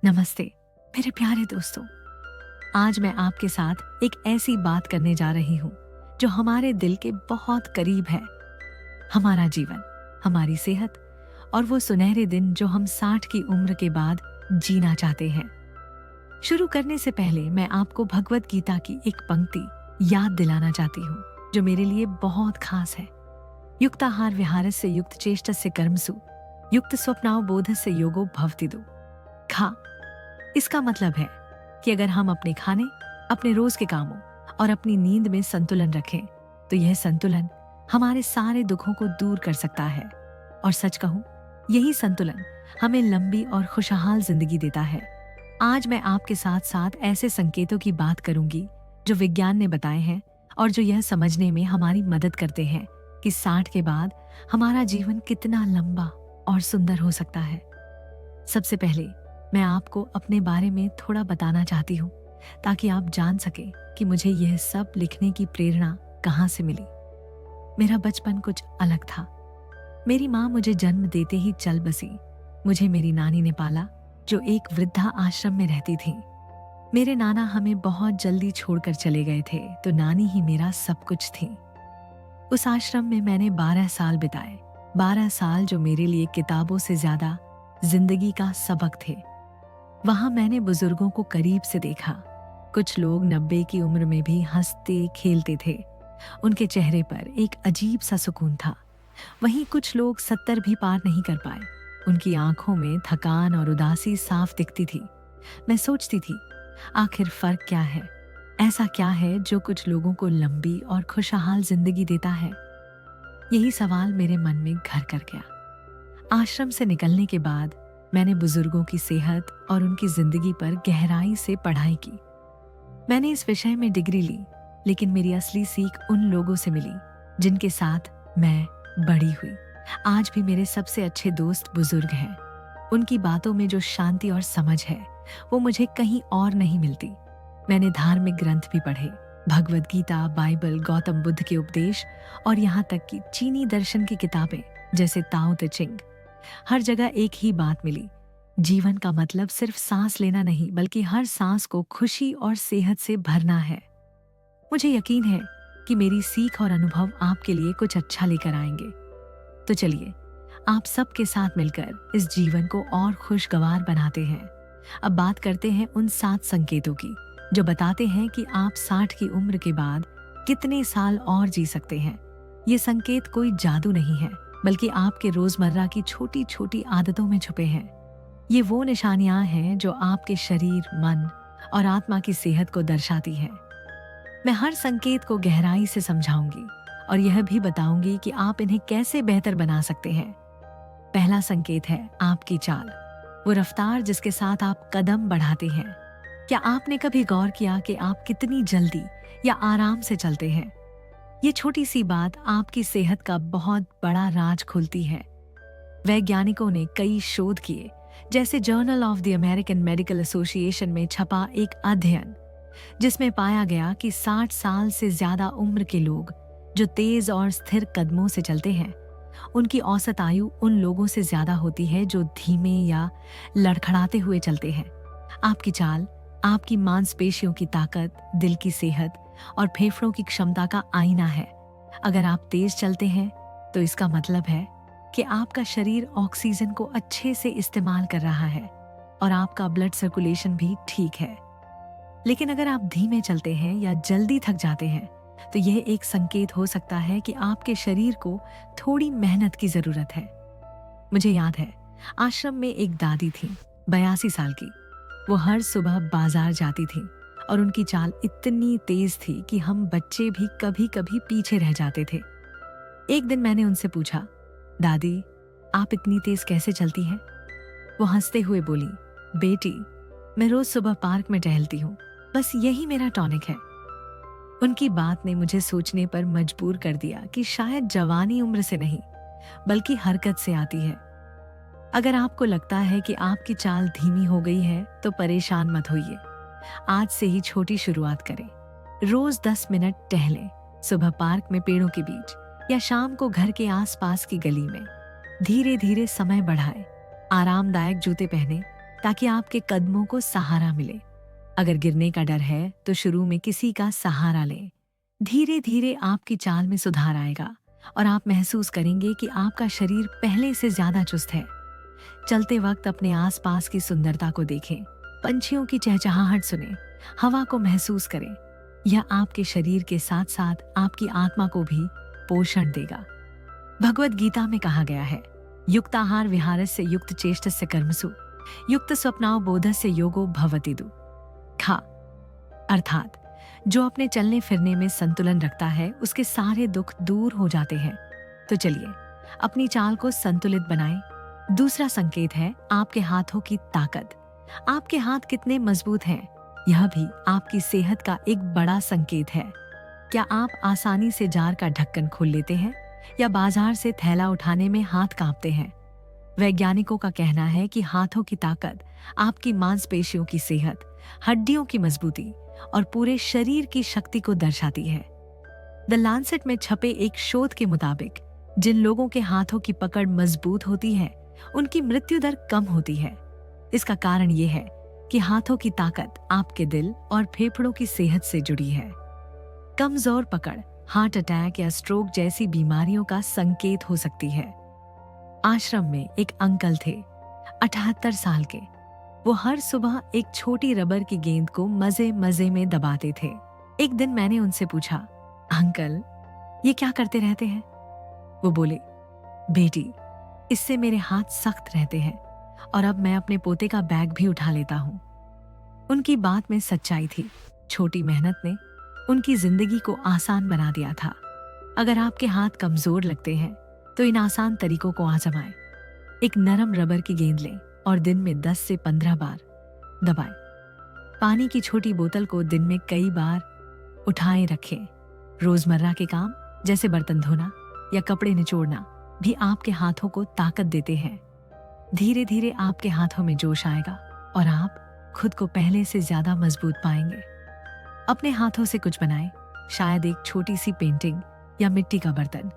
नमस्ते मेरे प्यारे दोस्तों। आज मैं आपके साथ एक ऐसी बात करने जा रही हूँ जो हमारे दिल के बहुत करीब है। हमारा जीवन, हमारी सेहत और वो सुनहरे दिन जो हम 60 की उम्र के बाद जीना चाहते हैं। शुरू करने से पहले मैं आपको भगवत गीता की एक पंक्ति याद दिलाना चाहती हूँ जो मेरे लिए बहुत खास है। युक्ताहार विहारस्य युक्त चेष्टस्य कर्मसु युक्त स्वप्नाव बोधस्य योगो भवतिदु। खा, इसका मतलब है कि अगर हम अपने खाने, अपने रोज के कामों और अपनी नींद में संतुलन रखें तो यह संतुलन हमारे सारे दुखों को दूर कर सकता है। और सच कहूं, यही संतुलन हमें लंबी और खुशहाल जिंदगी देता है। आज मैं आपके साथ साथ ऐसे संकेतों की बात करूंगी जो विज्ञान ने बताए हैं और जो यह समझने में हमारी मदद करते हैं कि 60 के बाद हमारा जीवन कितना लंबा और सुंदर हो सकता है। सबसे पहले मैं आपको अपने बारे में थोड़ा बताना चाहती हूँ ताकि आप जान सकें कि मुझे यह सब लिखने की प्रेरणा कहाँ से मिली। मेरा बचपन कुछ अलग था। मेरी माँ मुझे जन्म देते ही चल बसी। मुझे मेरी नानी ने पाला जो एक वृद्धा आश्रम में रहती थी। मेरे नाना हमें बहुत जल्दी छोड़कर चले गए थे तो नानी ही मेरा सब कुछ थी। उस आश्रम में मैंने 12 साल बिताए। 12 साल जो मेरे लिए किताबों से ज्यादा जिंदगी का सबक थे। वहां मैंने बुजुर्गों को करीब से देखा। कुछ लोग 90 की उम्र में भी हंसते खेलते थे। उनके चेहरे पर एक अजीब सा सुकून था। वहीं कुछ लोग 70 भी पार नहीं कर पाए। उनकी आंखों में थकान और उदासी साफ दिखती थी। मैं सोचती थी, आखिर फर्क क्या है? ऐसा क्या है जो कुछ लोगों को लंबी और खुशहाल जिंदगी देता है? यही सवाल मेरे मन में घर कर गया। आश्रम से निकलने के बाद मैंने बुजुर्गों की सेहत और उनकी जिंदगी पर गहराई से पढ़ाई की। मैंने इस विषय में डिग्री ली, लेकिन मेरी असली सीख उन लोगों से मिली जिनके साथ मैं बड़ी हुई। आज भी मेरे सबसे अच्छे दोस्त बुजुर्ग हैं। उनकी बातों में जो शांति और समझ है वो मुझे कहीं और नहीं मिलती। मैंने धार्मिक ग्रंथ भी पढ़े, भगवत गीता, बाइबल, गौतम बुद्ध के उपदेश और यहाँ तक कि चीनी दर्शन की किताबें जैसे ताओ ते चिंग। हर जगह एक ही बात मिली, जीवन का मतलब सिर्फ सांस लेना नहीं बल्कि हर सांस को खुशी और सेहत से भरना है। मुझे यकीन है कि मेरी सीख और अनुभव आपके लिए कुछ अच्छा लेकर आएंगे। तो चलिए आप सबके साथ मिलकर इस जीवन को और खुशगवार बनाते हैं। अब बात करते हैं उन 7 संकेतों की जो बताते हैं कि आप 60 की उम्र के बाद कितने साल और जी सकते हैं। ये संकेत कोई जादू नहीं है बल्कि आपके रोजमर्रा की छोटी छोटी आदतों में छुपे हैं। ये वो निशानियां हैं जो आपके शरीर, मन और आत्मा की सेहत को दर्शाती हैं। मैं हर संकेत को गहराई से समझाऊंगी और यह भी बताऊंगी कि आप इन्हें कैसे बेहतर बना सकते हैं। पहला संकेत है आपकी चाल, वो रफ्तार जिसके साथ आप कदम बढ़ाते हैं। क्या आपने कभी गौर किया कि आप कितनी जल्दी या आराम से चलते हैं? ये छोटी सी बात आपकी सेहत का बहुत बड़ा राज खोलती है। वैज्ञानिकों ने कई शोध किए, जैसे journal of the American medical association में छपा एक अध्ययन जिसमें पाया गया कि 60 साल से ज्यादा उम्र के लोग जो तेज और स्थिर कदमों से चलते हैं, उनकी औसत आयु उन लोगों से ज्यादा होती है जो धीमे या लड़खड़ाते हुए चलते हैं। आपकी चाल आपकी मांसपेशियों की ताकत, दिल की सेहत और फेफड़ों की क्षमता का आईना है। अगर आप तेज चलते हैं तो इसका मतलब है कि आपका शरीर ऑक्सीजन को अच्छे से इस्तेमाल कर रहा है और आपका ब्लड सर्कुलेशन भी ठीक है। लेकिन अगर आप धीमे चलते हैं या जल्दी थक जाते हैं तो यह एक संकेत हो सकता है कि आपके शरीर को थोड़ी मेहनत की जरूरत है। मुझे याद है, आश्रम में एक दादी थी, 82 साल की। वो हर सुबह बाजार जाती थी और उनकी चाल इतनी तेज थी कि हम बच्चे भी कभी कभी पीछे रह जाते थे। एक दिन मैंने उनसे पूछा, दादी आप इतनी तेज कैसे चलती हैं? वो हंसते हुए बोली, बेटी मैं रोज सुबह पार्क में टहलती हूँ, बस यही मेरा टॉनिक है। उनकी बात ने मुझे सोचने पर मजबूर कर दिया कि शायद जवानी उम्र से नहीं बल्कि हरकत से आती है। अगर आपको लगता है कि आपकी चाल धीमी हो गई है तो परेशान मत होइए। आज से ही छोटी शुरुआत करें। रोज 10 मिनट टहलें, सुबह पार्क में पेड़ों के बीच या शाम को घर के आसपास की गली में। धीरे धीरे समय बढ़ाएं, आरामदायक जूते पहने, ताकि आपके कदमों को सहारा मिले। अगर गिरने का डर है तो शुरू में किसी का सहारा लें। धीरे धीरे आपकी चाल में सुधार आएगा और आप महसूस करेंगे कि आपका शरीर पहले से ज्यादा चुस्त है। चलते वक्त अपने आसपास की सुंदरता को देखें, पंछियों की चहचहाहट सुनें, हवा को महसूस करें। यह आपके शरीर के साथ साथ आपकी आत्मा को भी पोषण देगा। भगवद गीता में कहा गया है, युक्ताहार विहारस्य युक्त चेष्टस्य कर्मसु युक्त स्वप्नाव बोधस्य योगो भवतिदु। खा अर्थात जो अपने चलने फिरने में संतुलन रखता है उसके सारे दुख दूर हो जाते हैं। तो चलिए अपनी चाल को संतुलित बनाएं। दूसरा संकेत है आपके हाथों की ताकत। आपके हाथ कितने मजबूत हैं, यह भी आपकी सेहत का एक बड़ा संकेत है। क्या आप आसानी से जार का ढक्कन खोल लेते हैं या बाजार से थैला उठाने में हाथ कांपते हैं? वैज्ञानिकों का कहना है कि हाथों की ताकत आपकी मांसपेशियों की सेहत, हड्डियों की मजबूती और पूरे शरीर की शक्ति को दर्शाती है। द लांसेट में छपे एक शोध के मुताबिक जिन लोगों के हाथों की पकड़ मजबूत होती है उनकी मृत्यु दर कम होती है। इसका कारण यह है कि हाथों की ताकत आपके दिल और फेफड़ों की सेहत से जुड़ी है। कमजोर पकड़ हार्ट अटैक या स्ट्रोक जैसी बीमारियों का संकेत हो सकती है। आश्रम में एक अंकल थे, 78 साल के। वो हर सुबह एक छोटी रबर की गेंद को मजे मजे में दबाते थे। एक दिन मैंने उनसे पूछा, अंकल ये क्या करते रहते हैं? वो बोले, बेटी इससे मेरे हाथ सख्त रहते हैं और अब मैं अपने पोते का बैग भी उठा लेता हूँ। उनकी बात में सच्चाई थी। छोटी मेहनत ने उनकी जिंदगी को आसान बना दिया था। अगर आपके हाथ कमजोर लगते हैं तो इन आसान तरीकों को आजमाएं। एक नरम रबर की गेंद लें और दिन में 10 से 15 बार दबाएं। पानी की छोटी बोतल को दिन में कई बार उठाए रखें। रोजमर्रा के काम जैसे बर्तन धोना या कपड़े निचोड़ना भी आपके हाथों को ताकत देते हैं। धीरे धीरे आपके हाथों में जोश आएगा और आप खुद को पहले से ज्यादा मजबूत पाएंगे। अपने हाथों से कुछ बनाएं, शायद एक छोटी सी पेंटिंग या मिट्टी का बर्तन।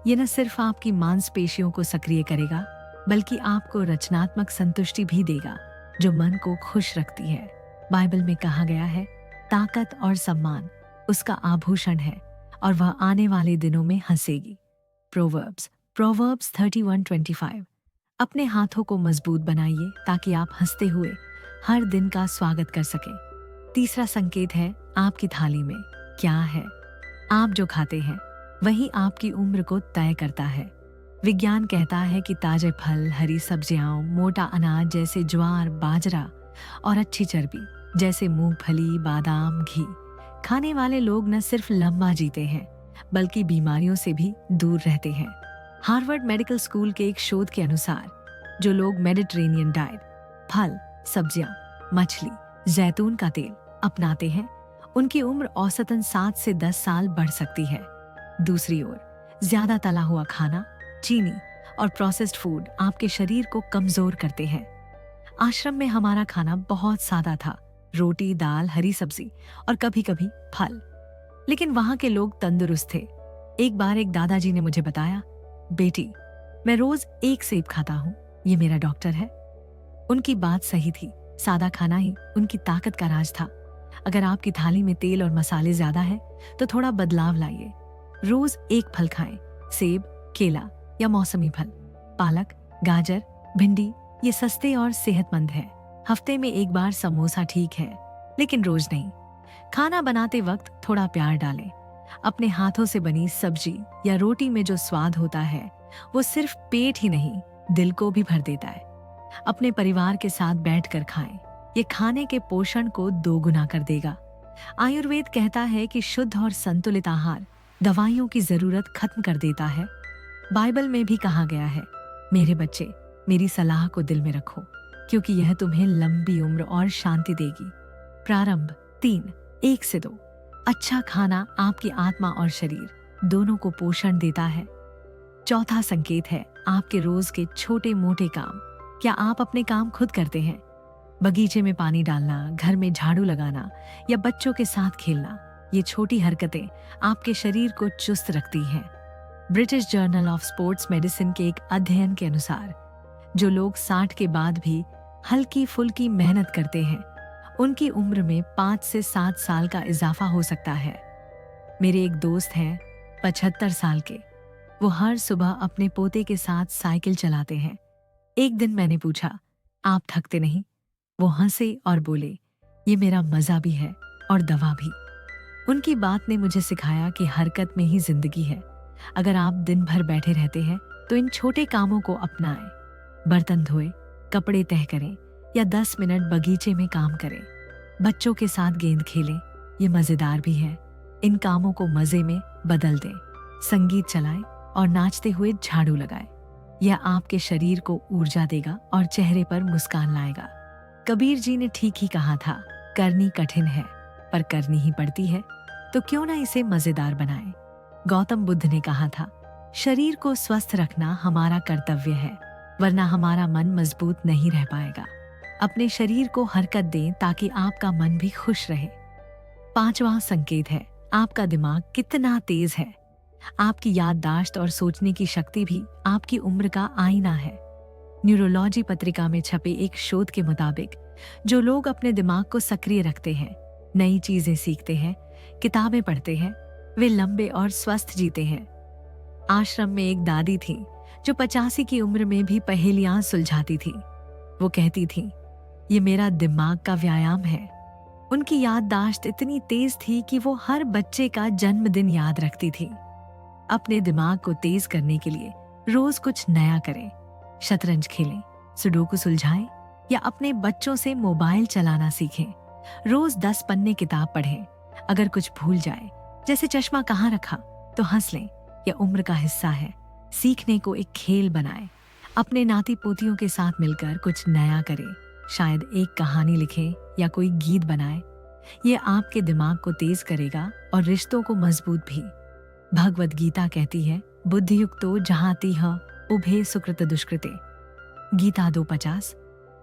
ये न सिर्फ आपकी मांसपेशियों को सक्रिय करेगा बल्कि आपको रचनात्मक संतुष्टि भी देगा जो मन को खुश रखती है। बाइबल में कहा गया है, ताकत और सम्मान उसका आभूषण है और वह आने वाले दिनों में हंसेगी। प्रोवर्ब्स 31:25। अपने हाथों को मजबूत बनाइए ताकि आप हंसते हुए हर दिन का स्वागत कर सकें। तीसरा संकेत है आपकी थाली में क्या है। आप जो खाते हैं वही आपकी उम्र को तय करता है। विज्ञान कहता है कि ताजे फल, हरी सब्जियां, मोटा अनाज जैसे ज्वार, बाजरा और अच्छी चर्बी जैसे मूंगफली, बादाम, घी खाने वाले लोग न सिर्फ लंबा जीते हैं बल्कि बीमारियों से भी दूर रहते हैं। हार्वर्ड मेडिकल स्कूल के एक शोध के अनुसार जो लोग मेडिटेरेनियन डाइट, फल, सब्जियां, मछली, जैतून का तेल अपनाते हैं उनकी उम्र औसतन 7 से 10 साल बढ़ सकती है। दूसरी ओर ज्यादा तला हुआ खाना, चीनी और प्रोसेस्ड फूड आपके शरीर को कमजोर करते हैं। आश्रम में हमारा खाना बहुत सादा था, रोटी, दाल, हरी सब्जी और कभी कभी फल, लेकिन वहां के लोग तंदुरुस्त थे। एक बार एक दादाजी ने मुझे बताया, बेटी मैं रोज एक सेब खाता हूँ, ये मेरा डॉक्टर है। उनकी बात सही थी, सादा खाना ही उनकी ताकत का राज था। अगर आपकी थाली में तेल और मसाले ज्यादा है तो थोड़ा बदलाव लाइए। रोज एक फल खाएं, सेब, केला या मौसमी फल। पालक, गाजर, भिंडी ये सस्ते और सेहतमंद है। हफ्ते में एक बार समोसा ठीक है, लेकिन रोज नहीं। खाना बनाते वक्त थोड़ा प्यार डालें। अपने हाथों से बनी सब्जी या रोटी में जो स्वाद होता है वो सिर्फ पेट ही नहीं दिल को भी भर देता है। अपने परिवार के साथ बैठकर खाएं, ये खाने के पोषण को दोगुना कर देगा। आयुर्वेद कहता है कि शुद्ध और संतुलित आहार दवाइयों की जरूरत खत्म कर देता है। बाइबल में भी कहा गया है, मेरे बच्चे मेरी सलाह को दिल में रखो क्योंकि यह तुम्हें लंबी उम्र और शांति देगी। प्रारंभ 3:1-2। अच्छा खाना आपकी आत्मा और शरीर दोनों को पोषण देता है। चौथा संकेत है आपके रोज के छोटे मोटे काम। क्या आप अपने काम खुद करते हैं? बगीचे में पानी डालना, घर में झाड़ू लगाना या बच्चों के साथ खेलना, ये छोटी हरकतें आपके शरीर को चुस्त रखती हैं। British journal of sports medicine के एक अध्ययन के अनुसार जो लोग 60 के बाद भी हल्की फुल्की मेहनत करते हैं, उनकी उम्र में 5 से 7 साल का इजाफा हो सकता है। मेरे एक दोस्त हैं 75 साल के। वो हर सुबह अपने पोते के साथ साइकिल चलाते हैं। एक दिन मैंने पूछा, आप थकते नहीं? वो हंसे और बोले, ये मेरा मजा भी है और दवा भी। उनकी बात ने मुझे सिखाया कि हरकत में ही जिंदगी है। अगर आप दिन भर बैठे रहते हैं तो इन छोटे कामों को अपनाएं। बर्तन धोए, कपड़े तह करें या 10 मिनट बगीचे में काम करें। बच्चों के साथ गेंद खेलें, ये मजेदार भी है। इन कामों को मजे में बदल दें। संगीत चलाएं और नाचते हुए झाड़ू लगाएं। यह आपके शरीर को ऊर्जा देगा और चेहरे पर मुस्कान लाएगा। कबीर जी ने ठीक ही कहा था, करनी कठिन है पर करनी ही पड़ती है, तो क्यों ना इसे मजेदार बनाएं। गौतम बुद्ध ने कहा था, शरीर को स्वस्थ रखना हमारा कर्तव्य है, वरना हमारा मन मजबूत नहीं रह पाएगा। अपने शरीर को हरकत दें ताकि आपका मन भी खुश रहे। 5वां संकेत है, आपका दिमाग कितना तेज है। आपकी याददाश्त और सोचने की शक्ति भी आपकी उम्र का आईना है। न्यूरोलॉजी पत्रिका में छपे एक शोध के मुताबिक जो लोग अपने दिमाग को सक्रिय रखते हैं, नई चीजें सीखते हैं, किताबें पढ़ते हैं, वे लंबे और स्वस्थ जीते हैं। आश्रम में एक दादी थी जो 85 की उम्र में भी पहेलियां सुलझाती थी। वो कहती थी, ये मेरा दिमाग का व्यायाम है। उनकी याददाश्त इतनी तेज थी कि वो हर बच्चे का जन्मदिन याद रखती थी। अपने दिमाग को तेज करने के लिए रोज कुछ नया करें। शतरंज खेलें, सुडोकू सुलझाएं या अपने बच्चों से मोबाइल चलाना सीखें। रोज 10 पन्ने किताब पढ़ें। अगर कुछ भूल जाए, जैसे चश्मा कहाँ रखा, तो हंस लें, यह उम्र का हिस्सा है। सीखने को एक खेल बनाएं। अपने नाती पोतियों के साथ मिलकर कुछ नया करें। शायद एक कहानी लिखें या कोई गीत बनाएं। ये आपके दिमाग को तेज करेगा और रिश्तों को मजबूत भी। भगवद गीता कहती है, बुद्धियुक्तो जहातिह उभे सुकृत दुष्कृते। गीता 2:50।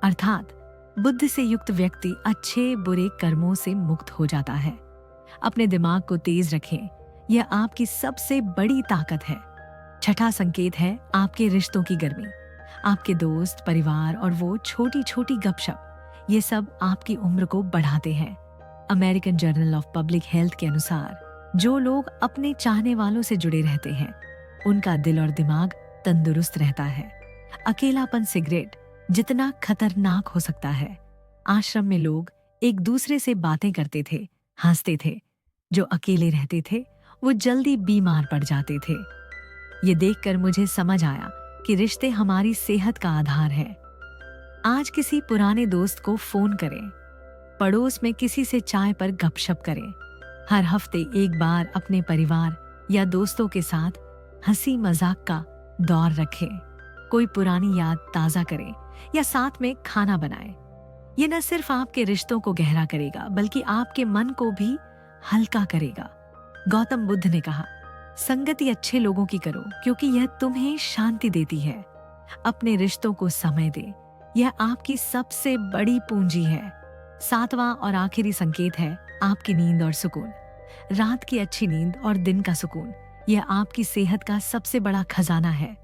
अर्थात बुद्धि से युक्त व्यक्ति अच्छे बुरे कर्मों से मुक्त हो जाता है। अपने दिमाग को तेज रखें, यह आपकी सबसे बड़ी ताकत है। 6वां संकेत है, आपके रिश्तों की गर्मी। आपके दोस्त, परिवार और वो छोटी छोटी गपशप, ये सब आपकी उम्र को बढ़ाते हैं। American journal of public health के अनुसार जो लोग अपने चाहने वालों से जुड़े रहते हैं, उनका दिल और दिमाग तंदुरुस्त रहता है। अकेलापन सिगरेट जितना खतरनाक हो सकता है। आश्रम में लोग एक दूसरे से बातें करते थे, हंसते थे। जो अकेले रहते थे वो जल्दी बीमार पड़ जाते थे। ये देखकर मुझे समझ आया कि रिश्ते हमारी सेहत का आधार है। आज किसी पुराने दोस्त को फोन करें। पड़ोस में किसी से चाय पर गपशप करें। हर हफ्ते एक बार अपने परिवार या दोस्तों के साथ हंसी मजाक का दौर रखें। कोई पुरानी याद ताजा करें या साथ में खाना बनाएं। ये न सिर्फ आपके रिश्तों को गहरा करेगा, बल्कि आपके मन को भी हल्का करेगा। गौतम बुद्ध ने कहा, संगति अच्छे लोगों की करो क्योंकि यह तुम्हें शांति देती है। अपने रिश्तों को समय दे, यह आपकी सबसे बड़ी पूंजी है। 7वां और आखिरी संकेत है, आपकी नींद और सुकून। रात की अच्छी नींद और दिन का सुकून, यह आपकी सेहत का सबसे बड़ा खजाना है।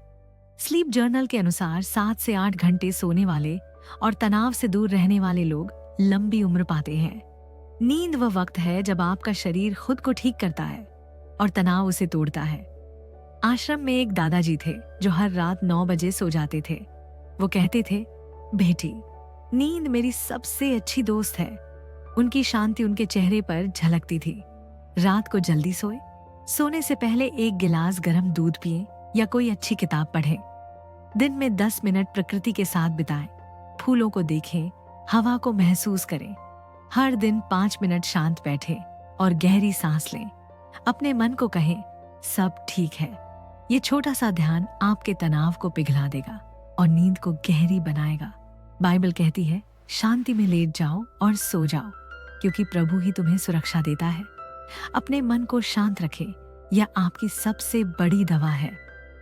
स्लीप जर्नल के अनुसार 7 से 8 घंटे सोने वाले और तनाव से दूर रहने वाले लोग लंबी उम्र पाते हैं। नींद वह वक्त है जब आपका शरीर खुद को ठीक करता है और तनाव उसे तोड़ता है। आश्रम में एक दादाजी थे जो हर रात 9 बजे सो जाते थे। वो कहते थे, बेटी, नींद मेरी सबसे अच्छी दोस्त है। उनकी शांति उनके चेहरे पर झलकती थी। रात को जल्दी सोए, सोने से पहले 1 गिलास गर्म दूध पिए या कोई अच्छी किताब पढ़ें। दिन में 10 मिनट प्रकृति के साथ बिताएं। फूलों को देखें, हवा को महसूस करें। हर दिन 5 मिनट शांत बैठें और गहरी सांस लें। अपने मन को कहें, सब ठीक है। ये छोटा सा ध्यान आपके तनाव को पिघला देगा और नींद को गहरी बनाएगा। बाइबल कहती है, शांति में लेट जाओ और सो जाओ, क्योंकि प्रभु ही तुम्हें सुरक्षा देता है। अपने मन को शांत रखें, यह आपकी सबसे बड़ी दवा है।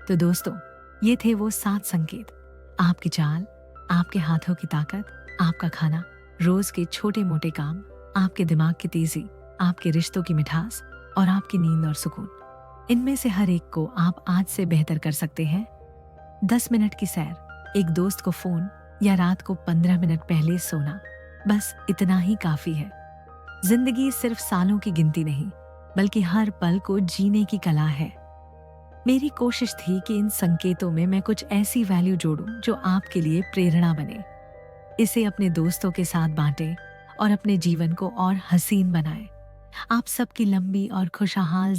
तो दोस्तों, ये थे वो 7 संकेत। आपकी चाल, आपके हाथों की ताकत, आपका खाना, रोज के छोटे मोटे काम, आपके दिमाग की तेजी, आपके रिश्तों की मिठास और आपकी नींद और सुकून। इनमें से हर एक को आप आज से बेहतर कर सकते हैं। 10 मिनट की सैर, एक दोस्त को फोन या रात को 15 मिनट पहले सोना, बस इतना ही काफी है। जिंदगी सिर्फ सालों की गिनती नहीं, बल्कि हर पल को जीने की कला है। मेरी कोशिश थी कि इन संकेतों में मैं कुछ ऐसी वैल्यू जोड़ूं जो आपके लिए प्रेरणा बने। इसे अपने दोस्तों के साथ बांटें और अपने जीवन को और हसीन बनाएं। आप सबकी लंबी और खुशहाल